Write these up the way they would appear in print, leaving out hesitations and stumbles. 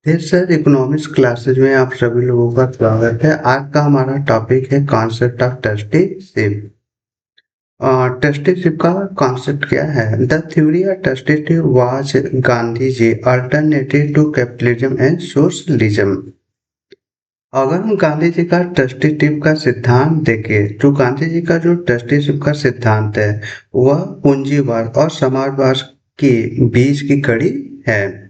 फिर sir economics classes में आप सभी लोगों का स्वागत है। आज का हमारा टॉपिक है कॉन्सेप्ट ऑफ ट्रस्टीशिप। ट्रस्टीशिप का कॉन्सेप्ट क्या है? The theory of trusteeship was Gandhi ji alternative to capitalism and socialism. अगर हम गांधी जी का ट्रस्टीशिप का सिद्धांत देखें तो गांधी जी का जो ट्रस्टीशिप का सिद्धांत है वह पूंजीवाद और समाजवाद के बीच की कड़ी है।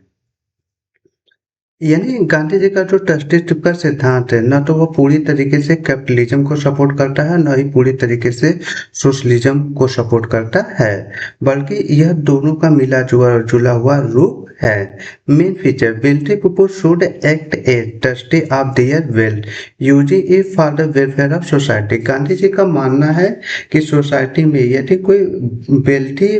यानी गांधी जी का जो ट्रस्टीशिप का सिद्धांत है न तो वो पूरी तरीके से कैपिटलिज्म को सपोर्ट करता है न ही पूरी तरीके से सोशलिज्म को सपोर्ट करता है, बल्कि यह दोनों का मिला जुला हुआ रूप है। Main feature, wealthy people should act as trustee of their wealth using it for the welfare of society. Gandhi ji का मानना है कि सोसाइटी में यदि कोई वेल्थी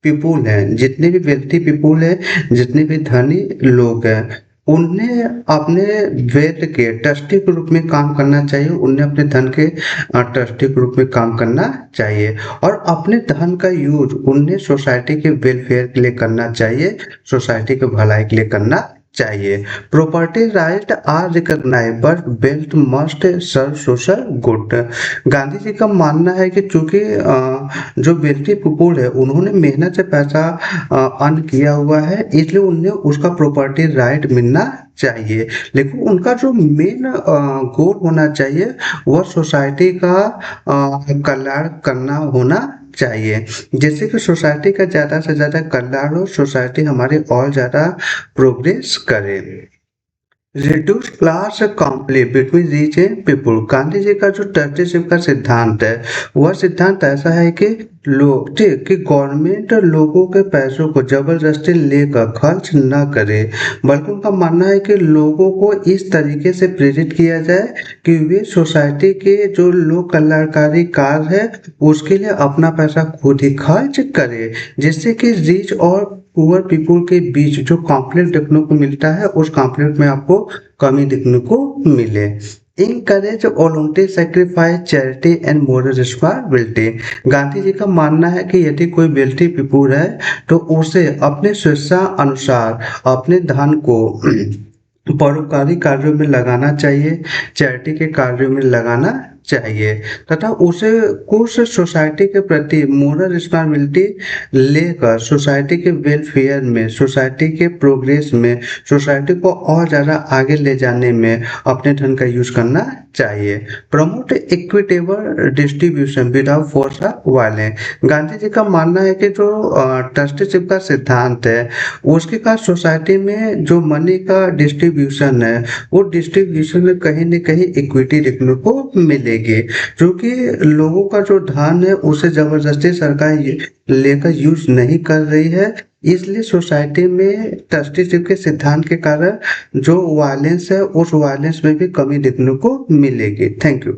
पीपुल है, जितने भी वेल्थी पीपुल है, जितने भी धनी लोग हैं, उन्हें अपने वेल्थ के ट्रस्टी के रूप में काम करना चाहिए। उन्हें अपने धन के ट्रस्टी के रूप में काम करना चाहिए और अपने धन का यूज उन्हें सोसाइटी के वेलफेयर के लिए करना चाहिए, सोसाइटी के भलाई के लिए करना चाहिए। Property right are recognise but wealth must serve social good. Gandhi ji का मानना है कि चूंकि जो वेल्थी पीपुल है उन्होंने मेहनत से पैसा अर्न किया हुआ है, इसलिए उन्हें उसका प्रॉपर्टी राइट मिलना चाहिए। लेकिन उनका जो मेन गोल होना चाहिए वह सोसाइटी का कल्याण करना होना चाहिए। जैसे कि सोसाइटी का ज़्यादा से ज़्यादा कल्याण हो, सोसाइटी हमारी और ज़्यादा प्रोग्रेस करे। Reduce class conflict between rich and people. Gandhi ji का जो ट्रस्टीशिप का सिद्धांत है वह सिद्धांत ऐसा है कि लोग ठीक कि गवर्नमेंट लोगों के पैसों को जबरदस्ती लेकर खर्च न करे, बल्कि उनका मानना है कि लोगों को इस तरीके से प्रेरित किया जाए कि वे सोसाइटी के जो लोक कल्याणकारी कार्य है उसके लिए अपना पैसा खुद ही खर्च करे, जिससे कि रिच और पुअर पीपुल के बीच जो कॉन्फ्लिक्ट देखने को मिलता है उस कॉन्फ्लिक्ट में आपको कमी देखने को मिले। Encourage voluntary sacrifice charity and moral responsibility. Gandhi ji का मानना है कि यदि कोई वेल्थी पीपुल है तो उसे अपने स्वेच्छा अनुसार अपने धन को परोपकारी कार्यों में लगाना चाहिए, चैरिटी के कार्यों में लगाना चाहिए तथा उसे कुछ सोसाइटी के प्रति मोरल रिस्पॉन्सिबिलिटी लेकर सोसाइटी के वेलफेयर में, सोसाइटी के प्रोग्रेस में, सोसाइटी को और ज़्यादा आगे ले जाने में अपने धन का यूज करना चाहिए। Promote equitable distribution without force of violence. Gandhi ji का मानना है कि जो ट्रस्टीशिप का सिद्धांत है उसके बाद सोसाइटी में जो मनी का डिस्ट्रीब्यूशन है वो डिस्ट्रीब्यूशन में कहीं न कहीं इक्विटी देखने को मिलेगी, क्योंकि लोगों का जो धन है उसे जबरदस्ती सरकार लेकर यूज नहीं कर रही है। इसलिए सोसाइटी में ट्रस्टीशिप के सिद्धांत के कारण जो वायलेंस है उस वायलेंस में भी कमी देखने को मिलेगी। Thank you.